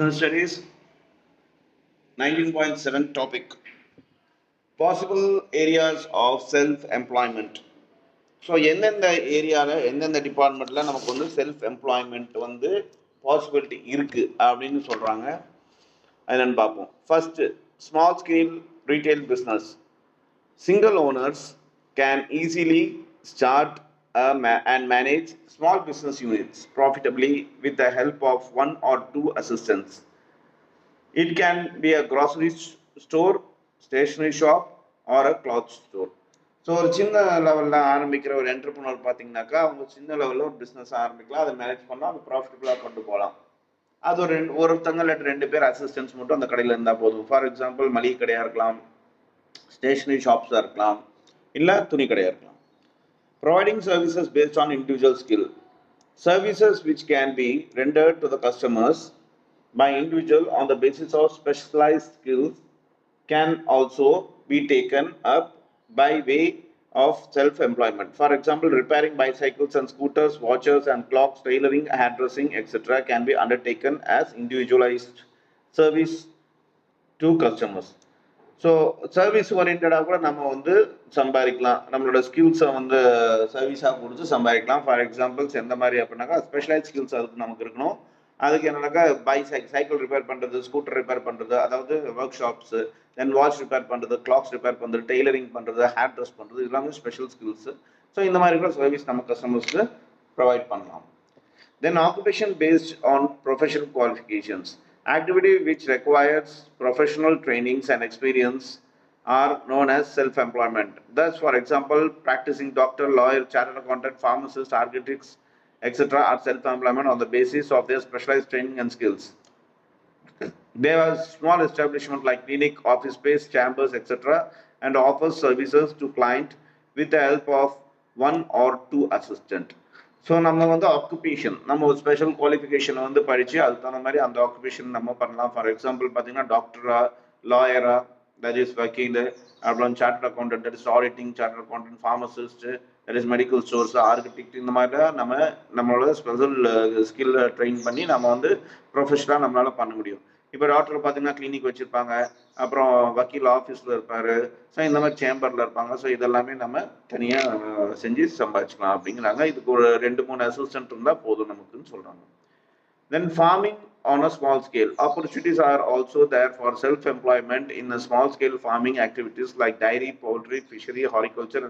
Studies 19.7 topic possible areas of self employment. So எந்தெந்த ஏரியாவில் எந்தெந்த டிபார்ட்மெண்ட்டில் நமக்கு வந்து செல்ஃப் எம்ப்ளாய்மெண்ட் வந்து பாசிபிலிட்டி இருக்குது அப்படின்னு சொல்கிறாங்க. என்னென்னு பார்ப்போம். First, small scale retail business. Single owners can easily start and manage small business units profitably with the help of one or two assistants. It can be a grocery store, stationery shop, or a cloth store. So ஒரு சின்ன லெவலில் ஆரம்பிக்கிற ஒரு entrepreneur பார்த்தீங்கன்னாக்கா அவங்க சின்ன லெவலில் ஒரு பிஸ்னஸ் ஆரம்பிக்கலாம், அதை மேனேஜ் பண்ணால் அது ப்ராஃபிட்டபுளாக கொண்டு போகலாம். அது ஒருத்தங்க இல்லாட்டி 2 பேர் அசிஸ்டன்ஸ் மட்டும் அந்த கடையில் இருந்தால் போதும். ஃபார் எக்ஸாம்பிள் மளிகை கடையாக இருக்கலாம், ஸ்டேஷனரி ஷாப்ஸாக இருக்கலாம், இல்லை துணி கடையாக இருக்கலாம். Providing services based on individual skill. Services which can be rendered to the customers by individual on the basis of specialized skills can also be taken up by way of self-employment. For example, repairing bicycles and scooters, watches and clocks, tailoring, hairdressing, etc. can be undertaken as individualized service to customers. So service ஓரியன்டாக கூட நம்ம வந்து சம்பாதிக்கலாம், நம்மளோட ஸ்கில்ஸை வந்து சர்வீஸாக கொடுத்து சம்பாதிக்கலாம். For examples எந்த மாதிரி அப்படின்னாக்கா ஸ்பெஷலைஸ் ஸ்கில்ஸ் அதுக்கு நமக்கு இருக்கணும். அதுக்கு என்னன்னாக்கா சைக்கிள் ரிப்பேர் பண்ணுறது, ஸ்கூட்டர் ரிப்பேர் பண்ணுறது, அதாவது ஒர்க் ஷாப்ஸு, தென் வாட்ச் ரிப்பேர் பண்ணுறது, கிளாக்ஸ் ரிப்பேர் பண்ணுறது, டெய்லரிங் பண்ணுறது, ஹேர் ட்ரெஸ் பண்ணுறது, இதெல்லாமே ஸ்பெஷல் ஸ்கில்ஸு. ஸோ இந்த மாதிரி கூட சர்வீஸ் நம்ம கஸ்டமர்ஸ்க்கு ப்ரொவைட் பண்ணலாம். Then occupation based on professional qualifications. Activity which requires professional trainings and experience are known as self-employment. Thus, for example, practicing doctor, lawyer, chartered accountant, pharmacist, architects, etc. are self-employment on the basis of their specialized training and skills. They have a small establishment like clinic, office space, chambers, etc. and offers services to client with the help of one or two assistants. So நம்ம வந்து occupation, நம்ம ஒரு special குவாலிஃபிகேஷனை வந்து படித்து அதுக்கு தகுந்த மாதிரி அந்த ஆக்குபேஷன் நம்ம பண்ணலாம். ஃபார் எக்ஸாம்பிள் பார்த்தீங்கன்னா டாக்டரா, லாயரா, தட் இஸ் வக்கீல், அப்புறம் chartered accountant, that is auditing, chartered accountant, pharmacist, that is medical stores, architect, இந்த மாதிரிலாம் நம்மளோட ஸ்பெஷல் ஸ்கில் ட்ரெயின் பண்ணி நம்ம வந்து ப்ரொஃபஷனலாக நம்மளால பண்ண முடியும். இப்போ டாக்டர் பார்த்தீங்கன்னா கிளினிக் வச்சுருப்பாங்க, அப்புறம் வக்கீல் ஆஃபீஸில் இருப்பார், ஸோ இந்த மாதிரி சேம்பரில் இருப்பாங்க. ஸோ இதெல்லாமே நம்ம தனியாக செஞ்சு சம்பாதிச்சிக்கலாம் அப்படிங்கிறாங்க. இதுக்கு ஒரு 2-3 அசிஸ்டன்ட் இருந்தால் போதும் நமக்குன்னு சொல்கிறாங்க. தென் farming on a small scale. Opportunities are also there for self-employment in a small scale farming activities like dairy, poultry, fishery, horticulture,